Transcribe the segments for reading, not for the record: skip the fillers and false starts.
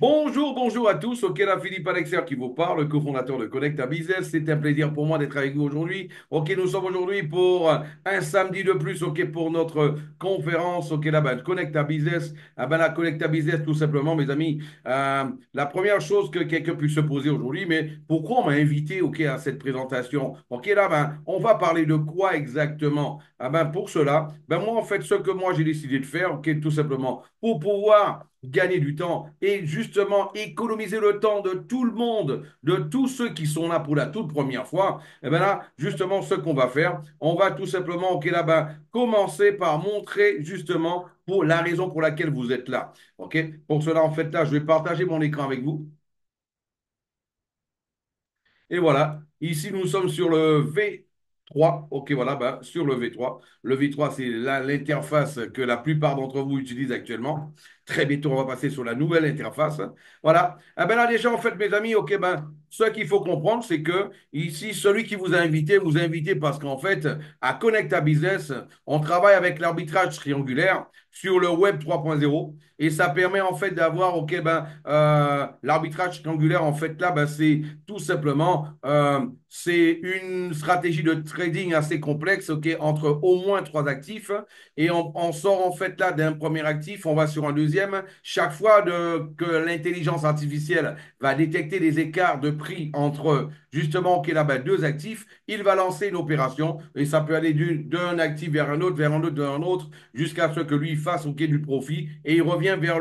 Bonjour, bonjour à tous. Ok, là, Philippe Alexer qui vous parle, cofondateur de Connecta Business. C'est un plaisir pour moi d'être avec vous aujourd'hui. Ok, nous sommes aujourd'hui pour un samedi de plus. Ok, pour notre conférence. Ok, là, ben, Connecta Business. Ah ben, la Connecta Business, tout simplement, mes amis. La première chose que quelqu'un puisse se poser aujourd'hui, mais pourquoi on m'a invité, ok, à cette présentation? Ok, là, ben, on va parler de quoi exactement? Ah ben, pour cela, ben, moi, en fait, ce que moi j'ai décidé de faire, ok, tout simplement, pour pouvoir gagner du temps et justement économiser le temps de tout le monde, de tous ceux qui sont là pour la toute première fois, et bien là, justement, ce qu'on va faire, on va tout simplement, ok, là-bas, commencer par montrer justement pour la raison pour laquelle vous êtes là. Ok, pour cela, en fait, là, je vais partager mon écran avec vous. Et voilà, ici nous sommes sur le V3. Ok, voilà, ben, sur le V3. Le V3, c'est l'interface que la plupart d'entre vous utilisent actuellement. Très bientôt, on va passer sur la nouvelle interface. Voilà. Ah ben là, déjà, en fait, mes amis, ok, ben, ce qu'il faut comprendre, c'est que ici, celui qui vous a invité parce qu'en fait, à Connecta Business, on travaille avec l'arbitrage triangulaire sur le Web 3.0 et ça permet en fait d'avoir, ok, ben, l'arbitrage triangulaire, en fait, là, ben, c'est tout simplement, c'est une stratégie de trading assez complexe, ok, entre au moins trois actifs. Et on sort en fait là d'un premier actif, on va sur un deuxième. Chaque fois que l'intelligence artificielle va détecter des écarts de prix entre justement ok, là, ben, deux actifs, il va lancer une opération et ça peut aller d'un actif vers un autre, vers un autre, vers un autre, jusqu'à ce que lui fasse ok, du profit et il revient vers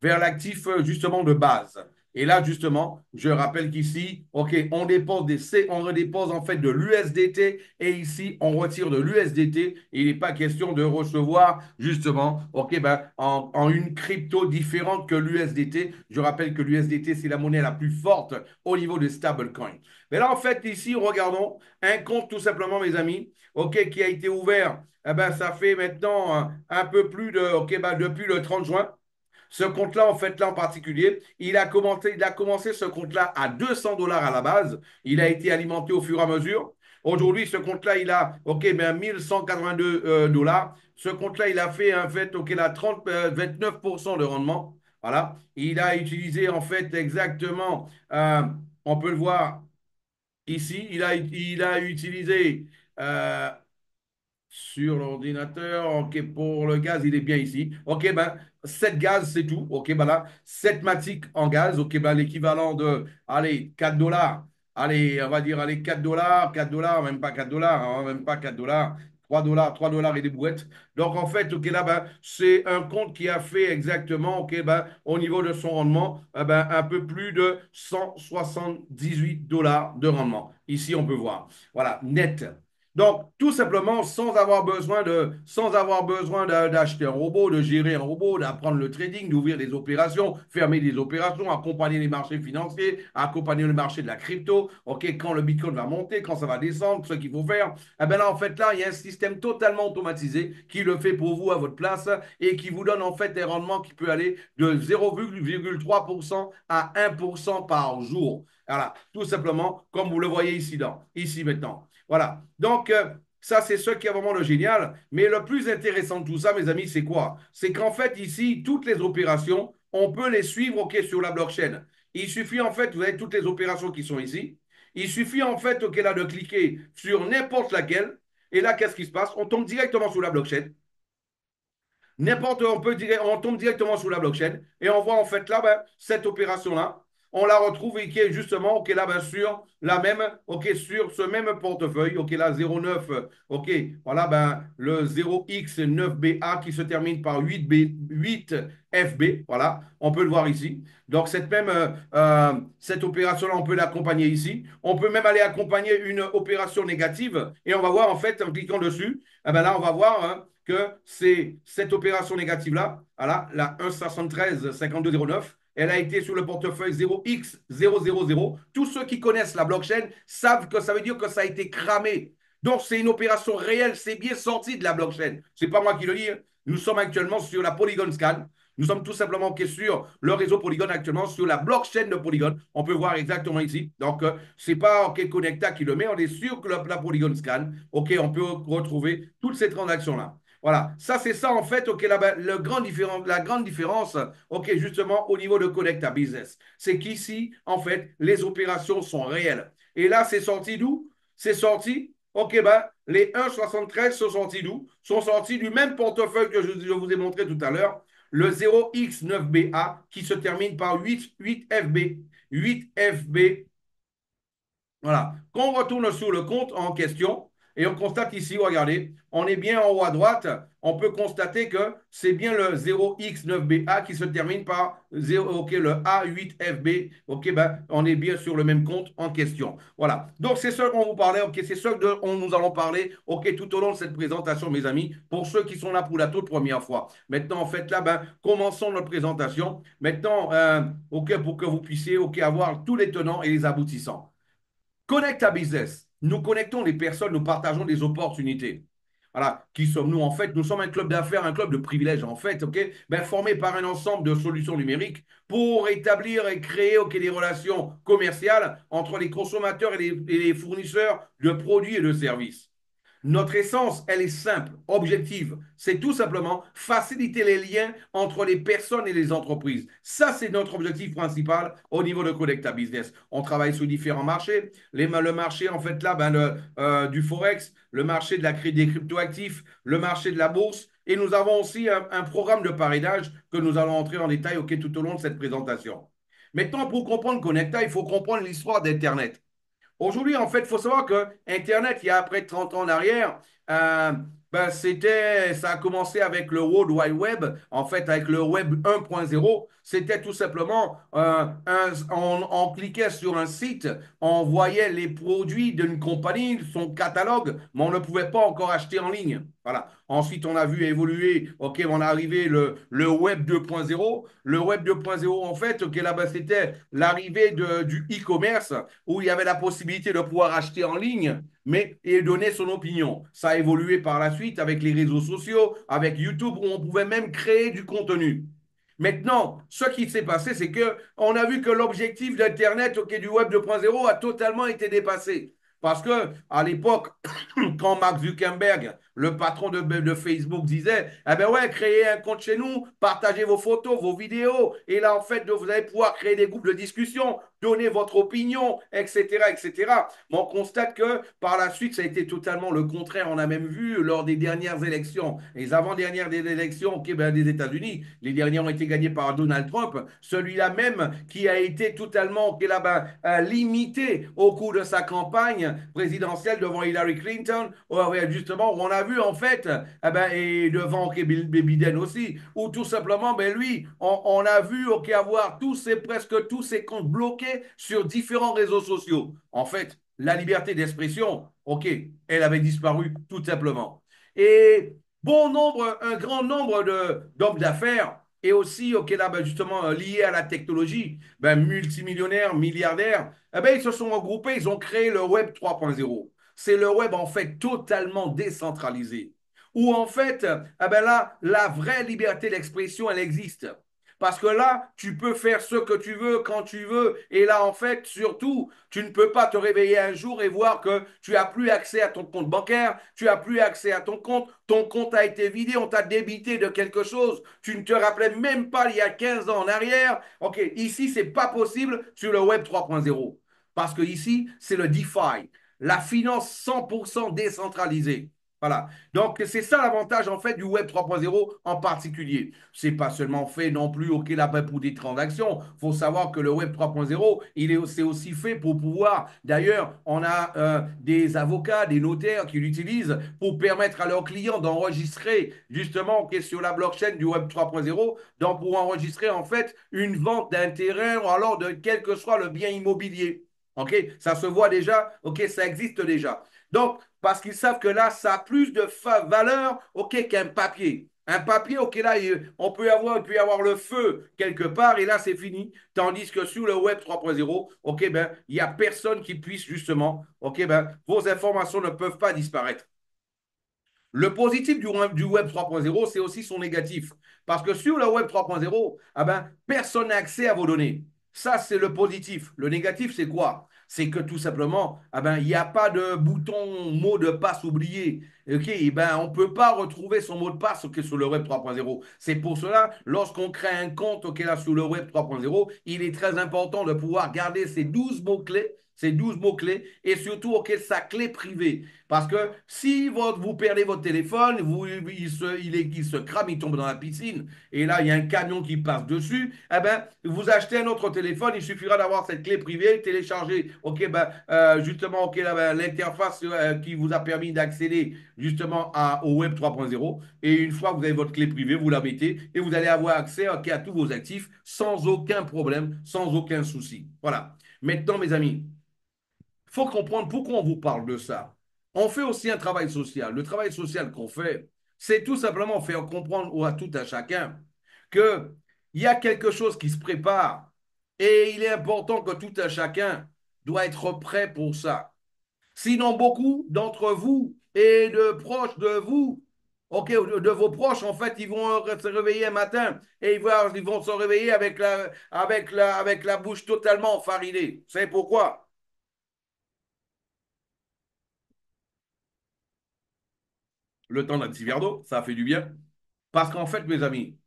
vers l'actif justement de base. Et là, justement, je rappelle qu'ici, OK, on dépose en fait de l'USDT et ici, on retire de l'USDT. Il n'est pas question de recevoir justement, OK, ben, en une crypto différente que l'USDT. Je rappelle que l'USDT, c'est la monnaie la plus forte au niveau des stablecoins. Mais là, en fait, ici, regardons un compte tout simplement, mes amis, OK, qui a été ouvert. Eh ben, ça fait maintenant un peu plus de, OK, ben, depuis le 30 juin. Ce compte-là, en fait, là en particulier, il a commencé ce compte-là à 200 dollars à la base. Il a été alimenté au fur et à mesure. Aujourd'hui, ce compte-là, il a, OK, ben 1182 dollars. Ce compte-là, il a fait, en fait, OK, là, 29% de rendement. Voilà. Il a utilisé, en fait, exactement, on peut le voir ici, il a utilisé euh, sur l'ordinateur. OK, pour le gaz, il est bien ici. OK, ben, 7 gaz, c'est tout. OK, ben là, 7 matic en gaz. OK, ben, l'équivalent de, allez, 4 dollars. Allez, on va dire, allez, 4 dollars, 4 dollars, même pas 4 dollars, hein, même pas 4 dollars. 3 dollars et des brouettes. Donc, en fait, OK, là, ben, c'est un compte qui a fait exactement, OK, ben, au niveau de son rendement, ben, un peu plus de 178 dollars de rendement. Ici, on peut voir. Voilà, net. Donc, tout simplement, sans avoir besoin d'acheter un robot, de gérer un robot, d'apprendre le trading, d'ouvrir des opérations, fermer des opérations, accompagner les marchés financiers, accompagner le marché de la crypto, OK, quand le Bitcoin va monter, quand ça va descendre, ce qu'il faut faire. Eh bien là, en fait, là, il y a un système totalement automatisé qui le fait pour vous à votre place et qui vous donne en fait des rendements qui peuvent aller de 0,3% à 1% par jour. Voilà, tout simplement, comme vous le voyez ici maintenant. Voilà. Donc, ça, c'est ce qui est vraiment le génial. Mais le plus intéressant de tout ça, mes amis, c'est quoi? C'est qu'en fait, ici, toutes les opérations, on peut les suivre, OK, sur la blockchain. Il suffit, en fait, vous avez toutes les opérations qui sont ici. Il suffit, en fait, OK, là, de cliquer sur n'importe laquelle. Et là, qu'est-ce qui se passe? On tombe directement sur la blockchain. On tombe directement sur la blockchain et on voit en fait là, ben, cette opération-là, on la retrouve et qui est justement, OK, là, bien sûr, la même, OK, sur ce même portefeuille, OK, là, 09, OK, voilà, ben, le 0x9BA qui se termine par 8FB, voilà, on peut le voir ici. Donc, cette opération-là, on peut l'accompagner ici. On peut même aller accompagner une opération négative et on va voir, en fait, en cliquant dessus, eh ben là, on va voir, hein, que c'est cette opération négative-là, voilà, la 1,73,52,09, elle a été sur le portefeuille 0x000. Tous ceux qui connaissent la blockchain savent que ça veut dire que ça a été cramé. Donc, c'est une opération réelle, c'est bien sorti de la blockchain. C'est pas moi qui le dis. Hein. Nous sommes actuellement sur la Polygon Scan. Nous sommes tout simplement sur le réseau Polygon actuellement, sur la blockchain de Polygon. On peut voir exactement ici. Donc, c'est pas OK Connecta qui le met, on est sur la Polygon Scan. OK, on peut retrouver toutes ces transactions-là. Voilà, ça c'est ça en fait, ok, la grande différence, ok, justement au niveau de Connect à Business, c'est qu'ici, en fait, les opérations sont réelles. Et là, c'est sorti d'où? C'est sorti, ok, ben, les 1,73 sont sortis d'où? Sont sortis du même portefeuille que je vous ai montré tout à l'heure, le 0x9BA qui se termine par 8FB. 8FB, voilà. Quand on retourne sur le compte en question, et on constate ici, regardez, on est bien en haut à droite, on peut constater que c'est bien le 0x9BA qui se termine par 0, ok, le A8FB. Ok, ben, on est bien sur le même compte en question. Voilà. Donc, c'est ce qu'on vous parlait, ok, c'est ce dont nous allons parler, ok, tout au long de cette présentation, mes amis, pour ceux qui sont là pour la toute première fois. Maintenant, en fait, là, ben, commençons notre présentation. Maintenant, ok, pour que vous puissiez, ok, avoir tous les tenants et les aboutissants. Connect à Business. Nous connectons les personnes, nous partageons des opportunités. Voilà. Qui sommes-nous en fait? Nous sommes un club d'affaires, un club de privilèges en fait, ok? Ben, formé par un ensemble de solutions numériques pour établir et créer ok, des relations commerciales entre les consommateurs et les fournisseurs de produits et de services. Notre essence, elle est simple, objective. C'est tout simplement faciliter les liens entre les personnes et les entreprises. Ça, c'est notre objectif principal au niveau de Connecta Business. On travaille sur différents marchés. Le marché, en fait, là, du Forex, le marché de des cryptoactifs, le marché de la bourse. Et nous avons aussi un programme de parrainage que nous allons entrer en détail tout au long de cette présentation. Maintenant, pour comprendre Connecta, il faut comprendre l'histoire d'Internet. Aujourd'hui, en fait, il faut savoir que Internet, il y a près de 30 ans en arrière, ça a commencé avec le World Wide Web, en fait, avec le Web 1.0. C'était tout simplement, on cliquait sur un site, on voyait les produits d'une compagnie, son catalogue, mais on ne pouvait pas encore acheter en ligne. Voilà. Ensuite, on a vu évoluer, OK, on est arrivé le Web 2.0. Le Web 2.0, en fait, OK, là-bas, c'était l'arrivée du e-commerce où il y avait la possibilité de pouvoir acheter en ligne, mais et donner son opinion. Ça a évolué par la suite avec les réseaux sociaux, avec YouTube, où on pouvait même créer du contenu. Maintenant, ce qui s'est passé, c'est que on a vu que l'objectif d'Internet, okay, du Web 2.0 a totalement été dépassé. Parce que à l'époque, quand Mark Zuckerberg, le patron de Facebook, disait, eh ben ouais, créez un compte chez nous, partagez vos photos, vos vidéos, et là, en fait, vous allez pouvoir créer des groupes de discussion, donner votre opinion, etc., etc. Mais on constate que par la suite, ça a été totalement le contraire. On a même vu lors des dernières élections, les avant-dernières des élections des États-Unis, les dernières ont été gagnées par Donald Trump, celui-là même qui a été totalement limité au cours de sa campagne présidentielle devant Hillary Clinton, justement, où on a vu en fait, et devant Bill Biden aussi, où tout simplement, lui, on a vu avoir presque tous ses comptes bloqués sur différents réseaux sociaux. En fait, la liberté d'expression, ok, elle avait disparu tout simplement. Et un grand nombre d'hommes d'affaires et aussi, ok, là, justement, liés à la technologie, multimillionnaires, milliardaires, ils se sont regroupés, ils ont créé le Web 3.0. C'est le web en fait totalement décentralisé. Où en fait, là, la vraie liberté d'expression, elle existe. Parce que là, tu peux faire ce que tu veux quand tu veux. Et là, en fait, surtout, tu ne peux pas te réveiller un jour et voir que tu n'as plus accès à ton compte bancaire, tu n'as plus accès à ton compte a été vidé, on t'a débité de quelque chose, tu ne te rappelais même pas il y a 15 ans en arrière. OK, ici, c'est pas possible sur le Web 3.0. Parce que ici, c'est le DeFi, la finance 100% décentralisée. Voilà. Donc, c'est ça l'avantage, en fait, du Web 3.0 en particulier. C'est pas seulement fait non plus, OK, là, pour des transactions. Il faut savoir que le Web 3.0, c'est aussi fait pour pouvoir. D'ailleurs, on a des avocats, des notaires qui l'utilisent pour permettre à leurs clients d'enregistrer, justement, OK, sur la blockchain du Web 3.0, donc pour enregistrer, en fait, une vente d'intérêt ou alors de quel que soit le bien immobilier. OK, ça se voit déjà, OK, ça existe déjà. Donc, parce qu'ils savent que là, ça a plus de valeur, OK, qu'un papier. Un papier, OK, là, il peut y avoir le feu quelque part et là, c'est fini. Tandis que sur le Web 3.0, OK, il n'y a personne qui puisse justement, OK, vos informations ne peuvent pas disparaître. Le positif du Web 3.0, c'est aussi son négatif. Parce que sur le Web 3.0, personne n'a accès à vos données. Ça, c'est le positif. Le négatif, c'est quoi? C'est que tout simplement, il n'y a pas de bouton mot de passe oublié. ok, eh ben, on ne peut pas retrouver son mot de passe ok, sur le web 3.0. C'est pour cela, lorsqu'on crée un compte ok, là, sur le web 3.0, il est très important de pouvoir garder ces 12 mots-clés et surtout ok, sa clé privée. Parce que si vous perdez votre téléphone, il se crame, il tombe dans la piscine, et là, il y a un camion qui passe dessus, eh ben, vous achetez un autre téléphone, il suffira d'avoir cette clé privée, télécharger ok, ben, justement ok, là, ben, l'interface qui vous a permis d'accéder justement au Web 3.0. Et une fois que vous avez votre clé privée, vous la mettez et vous allez avoir accès ok, à tous vos actifs sans aucun problème, sans aucun souci. Voilà. Maintenant, mes amis, il faut comprendre pourquoi on vous parle de ça. On fait aussi un travail social. Le travail social qu'on fait, c'est tout simplement faire comprendre à tout à chacun qu'il y a quelque chose qui se prépare et il est important que tout à chacun doit être prêt pour ça. Sinon, beaucoup d'entre vous et de proches de vous, ok, de vos proches, en fait, ils vont se réveiller un matin et ils vont se réveiller avec la bouche totalement farinée. Vous savez pourquoi? Le temps d'un petit verre d'eau, ça fait du bien. Parce qu'en fait, mes amis,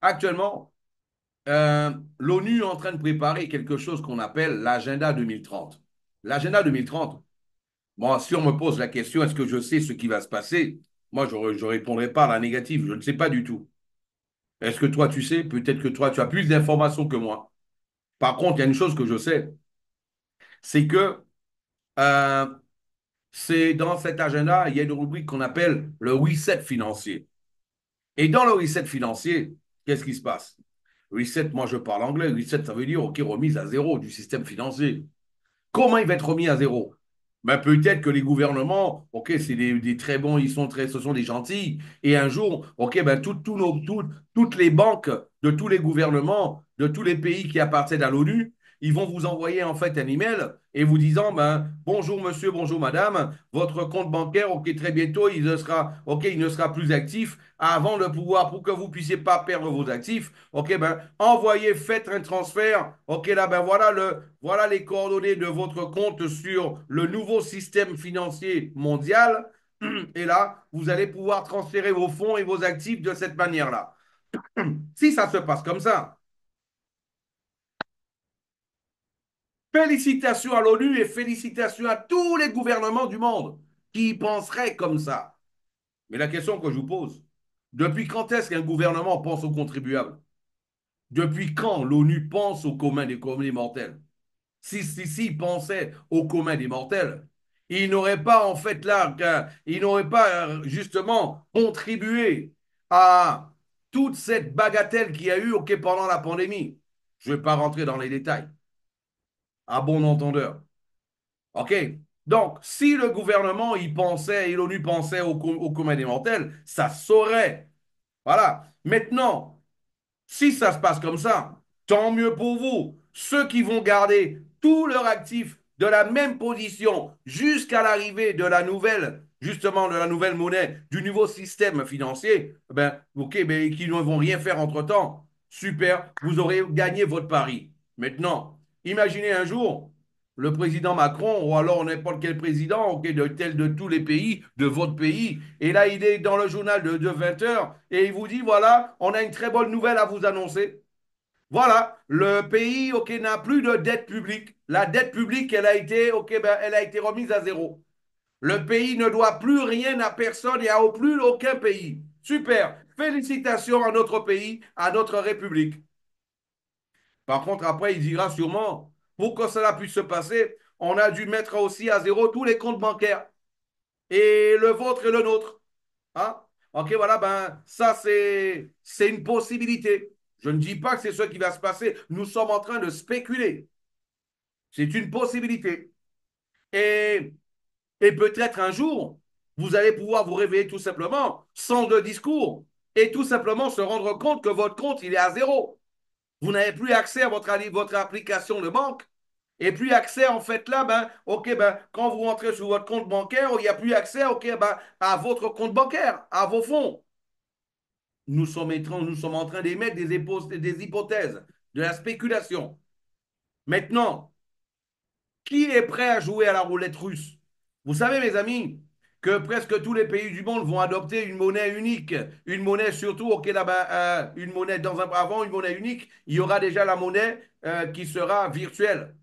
actuellement, l'ONU est en train de préparer quelque chose qu'on appelle l'agenda 2030. L'agenda 2030, bon, si on me pose la question, est-ce que je sais ce qui va se passer? Moi, je ne répondrai pas à la négative. Je ne sais pas du tout. Est-ce que toi, tu sais? Peut-être que toi, tu as plus d'informations que moi. Par contre, il y a une chose que je sais, c'est que euh, c'est dans cet agenda, il y a une rubrique qu'on appelle le reset financier. Et dans le reset financier, qu'est-ce qui se passe? Reset, moi je parle anglais. Reset, ça veut dire, OK, remise à zéro du système financier. Comment il va être remis à zéro? Ben, peut-être que les gouvernements, OK, c'est des très bons, ce sont des gentils. Et un jour, OK, ben, toutes les banques de tous les gouvernements, de tous les pays qui appartiennent à l'ONU, ils vont vous envoyer en fait un email et vous disant, ben, bonjour monsieur, bonjour madame, votre compte bancaire, OK, très bientôt, il ne sera plus actif avant de pouvoir, pour que vous ne puissiez pas perdre vos actifs, OK, ben, envoyez, faites un transfert, OK, là, ben, voilà les coordonnées de votre compte sur le nouveau système financier mondial. Et là, vous allez pouvoir transférer vos fonds et vos actifs de cette manière-là. Si ça se passe comme ça, félicitations à l'ONU et félicitations à tous les gouvernements du monde qui y penseraient comme ça. Mais la question que je vous pose, depuis quand est-ce qu'un gouvernement pense aux contribuables? Depuis quand l'ONU pense aux communs des mortels? Si pensait au commun des mortels, il n'aurait pas en fait là, il n'aurait pas justement contribué à toute cette bagatelle qu'il y a eu ok, pendant la pandémie. Je ne vais pas rentrer dans les détails, à bon entendeur. OK? Donc, si le gouvernement y pensait et l'ONU pensait au commun des mortels, ça saurait. Voilà. Maintenant, si ça se passe comme ça, tant mieux pour vous. Ceux qui vont garder tous leurs actifs de la même position jusqu'à l'arrivée de la nouvelle, justement de la nouvelle monnaie, du nouveau système financier, ben, ok, mais qui ne vont rien faire entre-temps, super, vous aurez gagné votre pari. Maintenant, imaginez un jour le président Macron ou alors n'importe quel président okay, de tous les pays, de votre pays. Et là, il est dans le journal de 20 heures et il vous dit, voilà, on a une très bonne nouvelle à vous annoncer. Voilà, le pays okay, n'a plus de dette publique. La dette publique, elle a été remise à zéro. Le pays ne doit plus rien à personne et à plus aucun pays. Super. Félicitations à notre pays, à notre République. Par contre, après, il dira sûrement, pour que cela puisse se passer, on a dû mettre aussi à zéro tous les comptes bancaires. Et le vôtre et le nôtre. Hein? OK, voilà, ben, ça, c'est une possibilité. Je ne dis pas que c'est ce qui va se passer. Nous sommes en train de spéculer. C'est une possibilité. Et, et peut-être un jour, vous allez pouvoir vous réveiller tout simplement, sans de discours, et tout simplement se rendre compte que votre compte, il est à zéro. Vous n'avez plus accès à votre application de banque. Et plus accès, en fait, là, ben, OK, ben, quand vous rentrez sur votre compte bancaire, il n'y a plus accès, OK, ben, à votre compte bancaire, à vos fonds. Nous sommes en train d'émettre des hypothèses, de la spéculation. Maintenant, qui est prêt à jouer à la roulette russe? Vous savez, mes amis, que presque tous les pays du monde vont adopter une monnaie unique, une monnaie surtout, ok, là-bas, une monnaie avant une monnaie unique, il y aura déjà la monnaie qui sera virtuelle.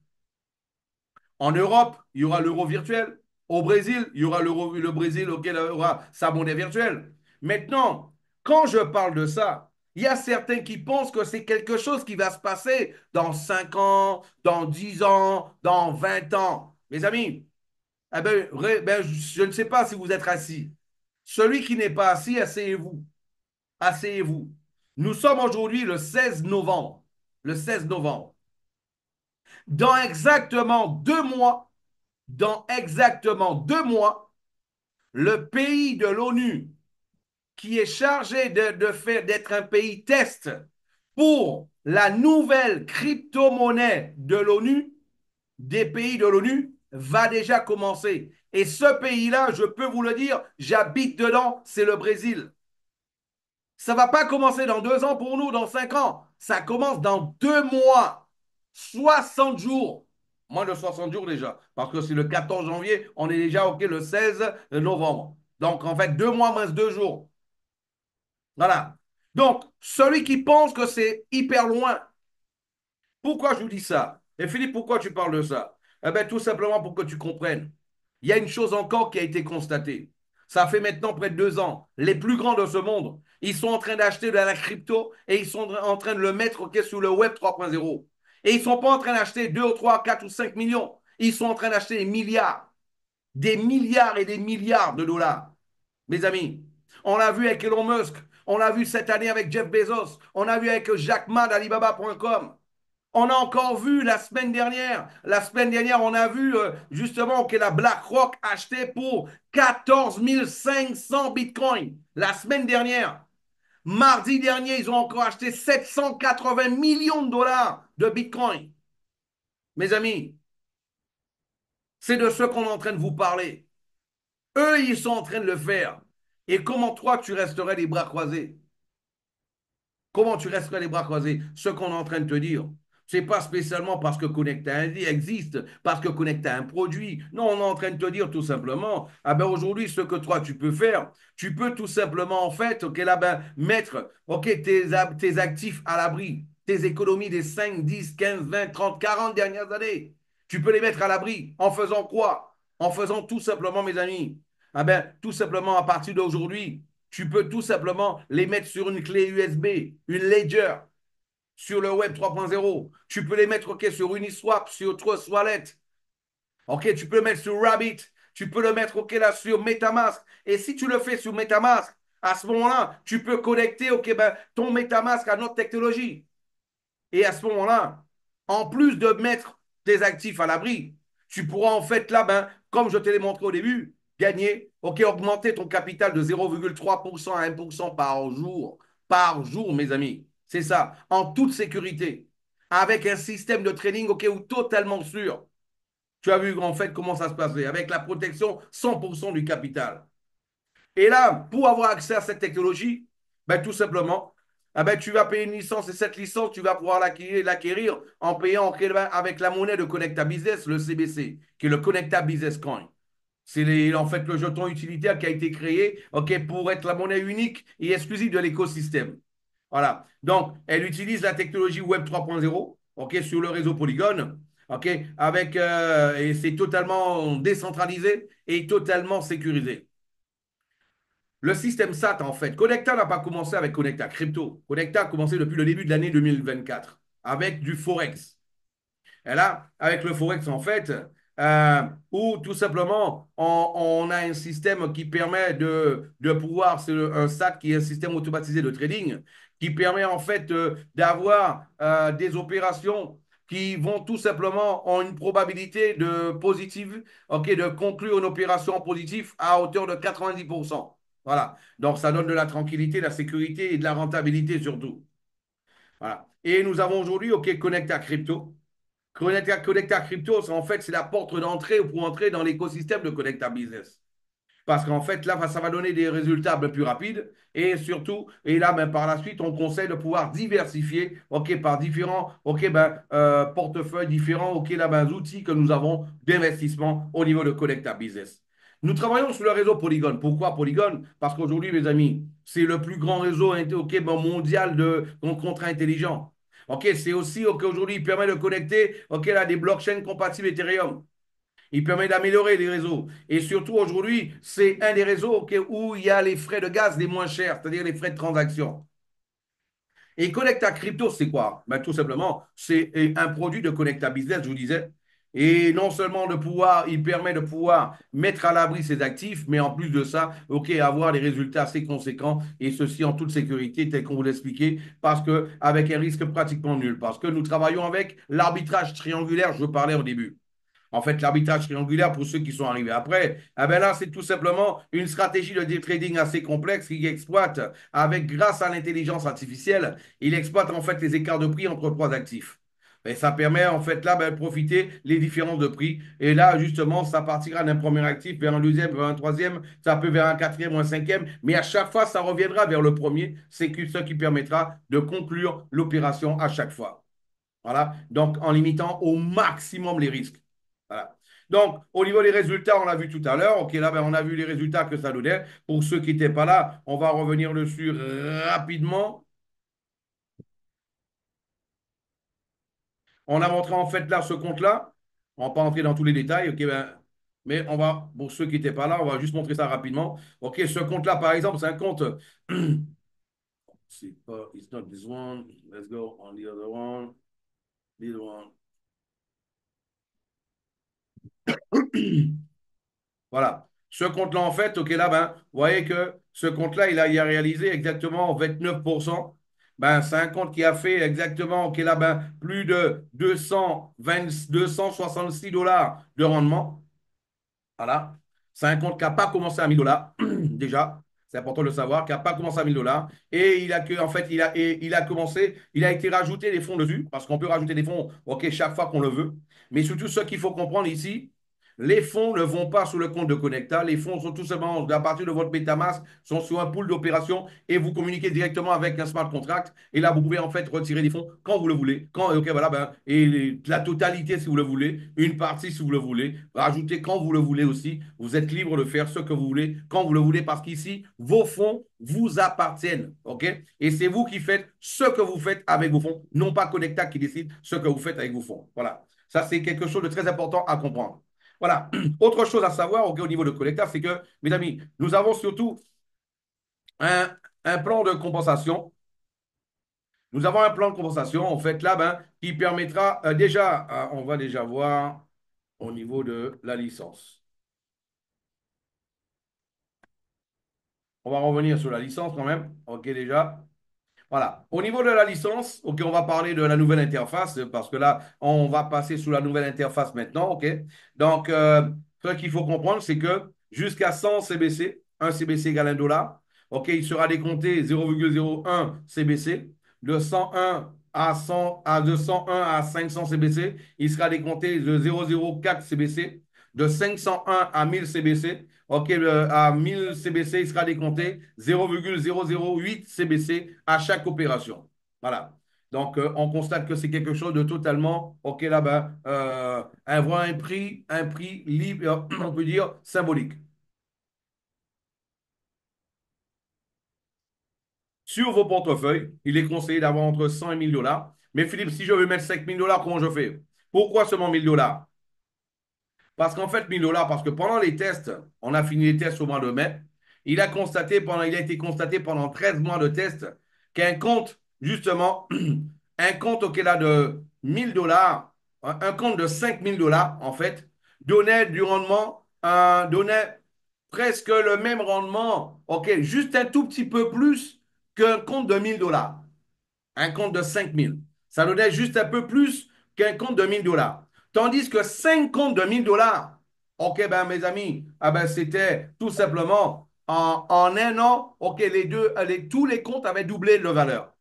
En Europe, il y aura l'euro virtuel. Au Brésil, il y aura le Brésil auquel il aura sa monnaie virtuelle. Maintenant, quand je parle de ça, il y a certains qui pensent que c'est quelque chose qui va se passer dans 5 ans, dans 10 ans, dans 20 ans. Mes amis, eh ben, je ne sais pas si vous êtes assis. Celui qui n'est pas assis, asseyez-vous. Asseyez-vous. Nous sommes aujourd'hui le 16 novembre. Le 16 novembre. Dans exactement 2 mois, dans exactement 2 mois, le pays de l'ONU qui est chargé de faire d'être un pays test pour la nouvelle crypto-monnaie de l'ONU, des pays de l'ONU, va déjà commencer. Et ce pays-là, je peux vous le dire, j'habite dedans, c'est le Brésil. Ça ne va pas commencer dans 2 ans pour nous, dans 5 ans. Ça commence dans 2 mois, 60 jours. Moins de 60 jours déjà. Parce que c'est le 14 janvier, on est déjà OK le 16 novembre. Donc en fait, 2 mois moins 2 jours. Voilà. Donc, celui qui pense que c'est hyper loin, pourquoi je vous dis ça? Et Philippe, pourquoi tu parles de ça? Eh bien, tout simplement pour que tu comprennes. Il y a une chose encore qui a été constatée. Ça fait maintenant près de 2 ans. Les plus grands de ce monde, ils sont en train d'acheter de la crypto et ils sont en train de le mettre sur le Web 3.0. Et ils ne sont pas en train d'acheter 2 ou 3, 4 ou 5 millions. Ils sont en train d'acheter des milliards et des milliards de dollars. Mes amis, on l'a vu avec Elon Musk, on l'a vu cette année avec Jeff Bezos, on l'a vu avec Jack Ma d'Alibaba.com. On a encore vu la semaine dernière. La semaine dernière, on a vu justement que la BlackRock achetait pour 14 500 bitcoins. La semaine dernière. Mardi dernier, ils ont encore acheté 780 millions de dollars de bitcoin. Mes amis, c'est de ce qu'on est en train de vous parler. Eux, ils sont en train de le faire. Et comment toi, tu resterais les bras croisés? Comment tu resterais les bras croisés? Ce qu'on est en train de te dire, c'est pas spécialement parce que Connecta existe, parce que Connecta a un produit. Non, on est en train de te dire tout simplement, ah ben aujourd'hui, ce que toi tu peux faire, tu peux tout simplement en fait, ok, là ben, mettre tes actifs à l'abri, tes économies des 5, 10, 15, 20, 30, 40 dernières années. Tu peux les mettre à l'abri en faisant quoi? En faisant tout simplement, mes amis, ah ben, tout simplement à partir d'aujourd'hui, tu peux tout simplement les mettre sur une clé USB, une Ledger, sur le Web 3.0. Tu peux les mettre sur Uniswap, sur Trust Wallet. Ok, tu peux le mettre sur Rabbit. Tu peux le mettre là sur MetaMask. Et si tu le fais sur MetaMask, à ce moment-là, tu peux connecter ton MetaMask à notre technologie. Et à ce moment-là, en plus de mettre tes actifs à l'abri, tu pourras en fait là, comme je te l'ai montré au début, gagner, augmenter ton capital de 0,3% à 1% par jour, mes amis. C'est ça, en toute sécurité, avec un système de trading, ou totalement sûr. Tu as vu en fait comment ça se passait, avec la protection 100% du capital. Et là, pour avoir accès à cette technologie, tout simplement, tu vas payer une licence et cette licence, tu vas pouvoir l'acquérir en payant avec la monnaie de Connecta Business, le CBC, qui est le Connecta Business Coin. C'est en fait le jeton utilitaire qui a été créé pour être la monnaie unique et exclusive de l'écosystème. Voilà. Donc, elle utilise la technologie Web 3.0 sur le réseau Polygon. Et c'est totalement décentralisé et totalement sécurisé. Le système SAT, en fait, Connecta n'a pas commencé avec Connecta Crypto. Connecta a commencé depuis le début de l'année 2024 avec du Forex. Et là, avec le Forex, en fait, où tout simplement, on a un système qui permet de pouvoir, c'est un SAT qui est un système automatisé de trading, qui permet en fait d'avoir des opérations qui vont tout simplement en une probabilité de positive, de conclure une opération positive à hauteur de 90%. Voilà. Donc, ça donne de la tranquillité, de la sécurité et de la rentabilité surtout. Voilà. Et nous avons aujourd'hui, Connecta Crypto. Connecta Crypto, en fait, c'est la porte d'entrée pour entrer dans l'écosystème de Connecta Business. Parce qu'en fait, là, ça va donner des résultats plus rapides et surtout, et là, par la suite, on conseille de pouvoir diversifier, par différents, portefeuilles différents, outils que nous avons d'investissement au niveau de Connecta Business. Nous travaillons sur le réseau Polygon. Pourquoi Polygon? Parce qu'aujourd'hui, mes amis, c'est le plus grand réseau ok, bon, mondial de contrats intelligents. Ok, c'est aussi ok, aujourd'hui, il permet de connecter ok, là, des blockchains compatibles Ethereum. Il permet d'améliorer les réseaux. Et surtout, aujourd'hui, c'est un des réseaux ok, où il y a les frais de gaz les moins chers, c'est-à-dire les frais de transaction. Et Connecta Crypto, c'est quoi? Ben, tout simplement, c'est un produit de Connecta Business, je vous disais. Et non seulement de pouvoir, il permet de pouvoir mettre à l'abri ses actifs, mais en plus de ça, ok, avoir des résultats assez conséquents et ceci en toute sécurité, tel qu'on vous l'expliquait, parce que avec un risque pratiquement nul, parce que nous travaillons avec l'arbitrage triangulaire, je parlais au début. En fait, l'arbitrage triangulaire, pour ceux qui sont arrivés après, eh ben là, c'est tout simplement une stratégie de day trading assez complexe qui exploite, grâce à l'intelligence artificielle, il exploite en fait les écarts de prix entre trois actifs. Et ça permet en fait là ben, de profiter les différences de prix. Et là, justement, ça partira d'un premier actif vers un deuxième, vers un troisième, ça peut vers un quatrième ou un cinquième, mais à chaque fois, ça reviendra vers le premier. C'est ce qui permettra de conclure l'opération à chaque fois. Voilà. Donc, en limitant au maximum les risques. Voilà. Donc, au niveau des résultats, on l'a vu tout à l'heure. OK, là, ben, on a vu les résultats que ça donnait. Pour ceux qui n'étaient pas là, on va revenir dessus rapidement. On a montré en fait là ce compte-là. On ne va pas entrer dans tous les détails. OK, ben, mais on va, pour ceux qui n'étaient pas là, on va juste montrer ça rapidement. OK, ce compte-là, par exemple, c'est un compte. C'est pas, it's not this one. Let's go on the other one. This one. Voilà. Ce compte-là, en fait, OK, là, ben, vous voyez que ce compte-là, il a réalisé exactement 29%. Ben, c'est un compte qui a fait exactement, OK, là, ben, plus de 266 $ de rendement. Voilà. C'est un compte qui n'a pas commencé à 1000 $, déjà. C'est important de le savoir, qui n'a pas commencé à 1000 $. Et il a que, en fait, il a commencé, il a été rajouté des fonds dessus, parce qu'on peut rajouter des fonds, OK, chaque fois qu'on le veut. Mais surtout, ce qu'il faut comprendre ici, les fonds ne vont pas sur le compte de Connecta. Les fonds sont tout simplement, à partir de votre MetaMask, sont sur un pool d'opérations et vous communiquez directement avec un smart contract. Et là, vous pouvez en fait retirer des fonds quand vous le voulez. Quand, ok, voilà, ben, et la totalité si vous le voulez, une partie si vous le voulez, rajouter quand vous le voulez aussi. Vous êtes libre de faire ce que vous voulez, quand vous le voulez, parce qu'ici, vos fonds vous appartiennent. OK? Et c'est vous qui faites ce que vous faites avec vos fonds, non pas Connecta qui décide ce que vous faites avec vos fonds. Voilà. Ça, c'est quelque chose de très important à comprendre. Voilà. Autre chose à savoir au niveau de Collecta, c'est que, mes amis, nous avons surtout un, un plan de compensation. Nous avons un plan de compensation, en fait, là, ben, qui permettra déjà, on va déjà voir au niveau de la licence. On va revenir sur la licence quand même. OK, déjà. Voilà. Au niveau de la licence, OK, on va parler de la nouvelle interface parce que là, on va passer sous la nouvelle interface maintenant. OK. Donc, ce qu'il faut comprendre, c'est que jusqu'à 100 CBC, 1 CBC égale 1 $, OK, il sera décompté 0,01 CBC. De 101 à 100, à 201 à 500 CBC, il sera décompté de 0,04 CBC. De 501 à 1000 CBC, OK, à 1000 CBC, il sera décompté 0,008 CBC à chaque opération. Voilà. Donc, on constate que c'est quelque chose de totalement, OK, là-bas, un prix libre, on peut dire symbolique. Sur vos portefeuilles, il est conseillé d'avoir entre 100 et 1000 $. Mais Philippe, si je veux mettre 5000 $, comment je fais? Pourquoi seulement 1000 $? Parce qu'en fait, 1000 $, parce que pendant les tests, on a fini les tests au mois de mai, il a été constaté pendant 13 mois de tests qu'un compte, justement, un compte auquel a de 1000 $, un compte de 5000 $, en fait, donnait du rendement, donnait presque le même rendement, ok, juste un tout petit peu plus qu'un compte de 1000 $. Un compte de 5000. Ça donnait juste un peu plus qu'un compte de 1000 $. Tandis que 5 comptes de 1000 $, OK, ben mes amis, ah ben, c'était tout simplement en un an, OK, tous les comptes avaient doublé de valeur.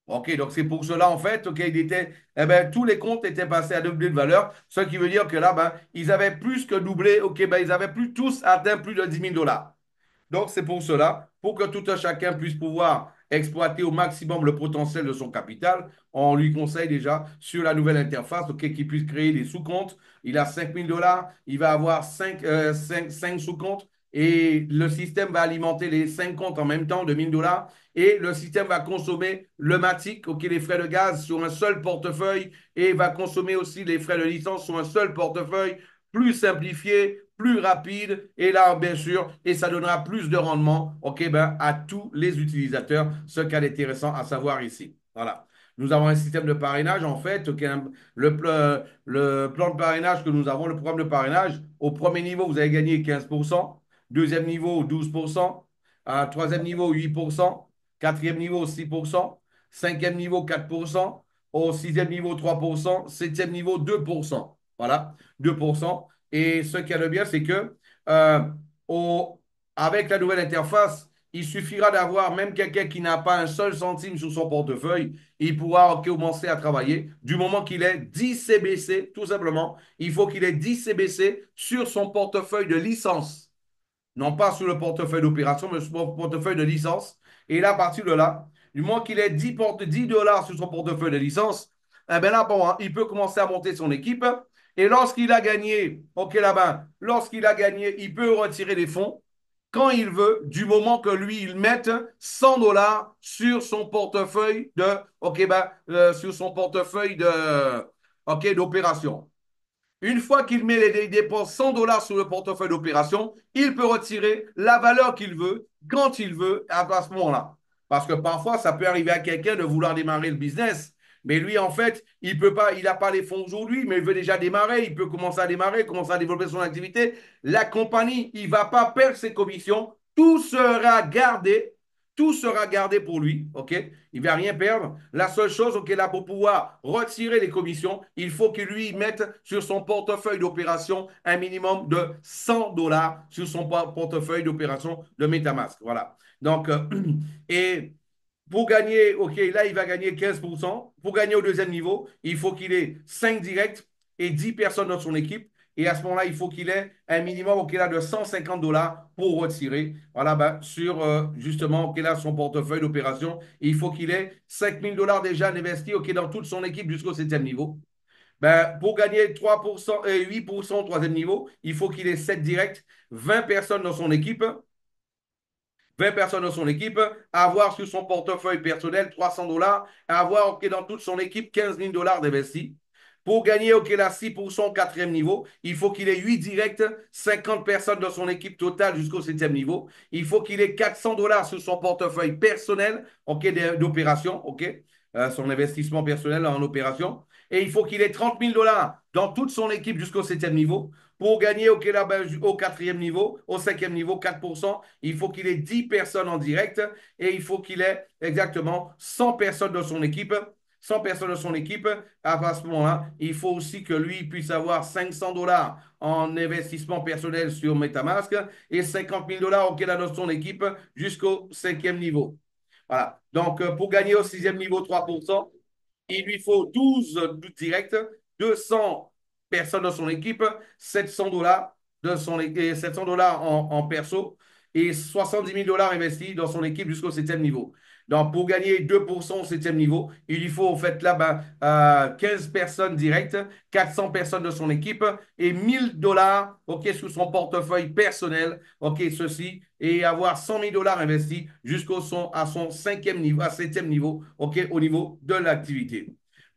OK, donc c'est pour cela, en fait, OK, eh ben, tous les comptes étaient passés à doubler de valeur, ce qui veut dire que là, ben, ils avaient plus que doublé, OK, ben, ils avaient plus tous atteint plus de 10 000 $. Donc, c'est pour cela, pour que tout un chacun puisse pouvoir exploiter au maximum le potentiel de son capital, on lui conseille déjà sur la nouvelle interface, OK, qu'il puisse créer des sous-comptes. Il a 5 000 $, il va avoir 5 sous-comptes et le système va alimenter les 5 comptes en même temps de 1 000 $ et le système va consommer le Matic, OK, les frais de gaz sur un seul portefeuille et va consommer aussi les frais de licence sur un seul portefeuille, plus simplifié, plus rapide, et là, bien sûr, et ça donnera plus de rendement, OK, ben, à tous les utilisateurs, ce qu'il y a d'intéressant à savoir ici. Voilà. Nous avons un système de parrainage, en fait, OK, le plan de parrainage que nous avons, le programme de parrainage, au premier niveau, vous allez gagner 15%, deuxième niveau, 12%, troisième niveau, 8%, quatrième niveau, 6%, cinquième niveau, 4%, au sixième niveau, 3%, septième niveau, 2%. Voilà, 2%. Et ce qu'il y a de bien, c'est que euh, au- avec la nouvelle interface, il suffira d'avoir même quelqu'un qui n'a pas un seul centime sur son portefeuille, il pourra commencer à travailler du moment qu'il ait 10 CBC, tout simplement. Il faut qu'il ait 10 CBC sur son portefeuille de licence, non pas sur le portefeuille d'opération, mais sur le portefeuille de licence. Et là, à partir de là, du moment qu'il ait 10 dollars sur son portefeuille de licence, eh bien là, bon, hein, il peut commencer à monter son équipe. Et lorsqu'il a gagné, OK là-bas, lorsqu'il a gagné, il peut retirer les fonds quand il veut, du moment que lui, il mette 100 dollars sur son portefeuille de, OK, ben, sur son portefeuille de, OK, d'opération. Une fois qu'il met les dépenses 100 dollars sur le portefeuille d'opération, il peut retirer la valeur qu'il veut, quand il veut, à ce moment-là. Parce que parfois, ça peut arriver à quelqu'un de vouloir démarrer le business. Mais lui, en fait, il peut pas, il n'a pas les fonds aujourd'hui, mais il veut déjà démarrer. Il peut commencer à démarrer, commencer à développer son activité. La compagnie, il ne va pas perdre ses commissions. Tout sera gardé pour lui, OK? Il ne va rien perdre. La seule chose, OK, là, pour pouvoir retirer les commissions, il faut qu'il lui mette sur son portefeuille d'opération un minimum de 100 dollars sur son portefeuille d'opération de MetaMask. Voilà. Donc, et pour gagner, OK, là, il va gagner 15%. Pour gagner au deuxième niveau, il faut qu'il ait 5 directs et 10 personnes dans son équipe. Et à ce moment-là, il faut qu'il ait un minimum OK, là, de 150 dollars pour retirer. Voilà, ben, sur justement OK, là, son portefeuille d'opération. Il faut qu'il ait 5 000 $ déjà investis OK, dans toute son équipe jusqu'au septième niveau. Ben, pour gagner 3% et 8% au troisième niveau, il faut qu'il ait 7 directs, 20 personnes dans son équipe. 20 personnes dans son équipe, avoir sur son portefeuille personnel 300 dollars, avoir OK, dans toute son équipe 15 000 $ d'investis. Pour gagner OK, là, 6% au quatrième niveau, il faut qu'il ait 8 directs, 50 personnes dans son équipe totale jusqu'au septième niveau. Il faut qu'il ait 400 dollars sur son portefeuille personnel OK, d'opération, OK, son investissement personnel en opération. Et il faut qu'il ait 30 000 $ dans toute son équipe jusqu'au septième niveau. Pour gagner OK, là, ben, au quatrième niveau, au cinquième niveau, 4%, il faut qu'il ait 10 personnes en direct et il faut qu'il ait exactement 100 personnes dans son équipe. 100 personnes dans son équipe, à ce moment-là, il faut aussi que lui puisse avoir 500 dollars en investissement personnel sur MetaMask et 50 000 $ auquel a dans son équipe jusqu'au cinquième niveau. Voilà. Donc, pour gagner au sixième niveau, 3%, il lui faut 12 directs, 200 personnes dans son équipe, 700 dollars de son 700 dollars en perso et 70 000 $ investis dans son équipe jusqu'au septième niveau. Donc, pour gagner 2% au septième niveau, il lui faut en fait là 15 personnes directes, 400 personnes de son équipe et 1000 $ OK, sous son portefeuille personnel. OK, ceci, et avoir 100 000 $ investis à son cinquième niveau, à septième niveau, OK, au niveau de l'activité.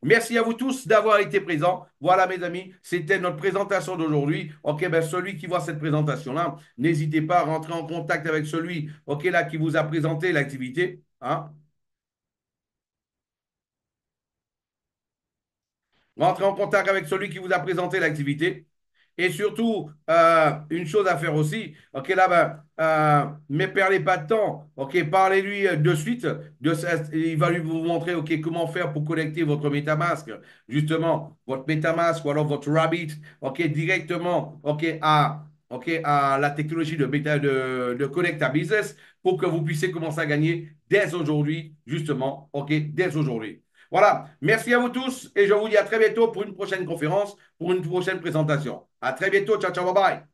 Merci à vous tous d'avoir été présents. Voilà, mes amis, c'était notre présentation d'aujourd'hui. OK, ben celui qui voit cette présentation-là, n'hésitez pas à rentrer en contact avec celui, OK, là, qui vous a présenté l'activité. Hein? Rentrez en contact avec celui qui vous a présenté l'activité. Et surtout, une chose à faire aussi, OK, là, ben, mais perdez pas de temps, OK, parlez-lui de suite, il va lui vous montrer, OK, comment faire pour connecter votre MetaMask, justement, votre MetaMask ou alors votre Rabbit, OK, directement, OK, à la technologie de Connect à Business pour que vous puissiez commencer à gagner dès aujourd'hui, justement, OK, dès aujourd'hui. Voilà, merci à vous tous et je vous dis à très bientôt pour une prochaine conférence, pour une prochaine présentation. À très bientôt, ciao, ciao, bye bye.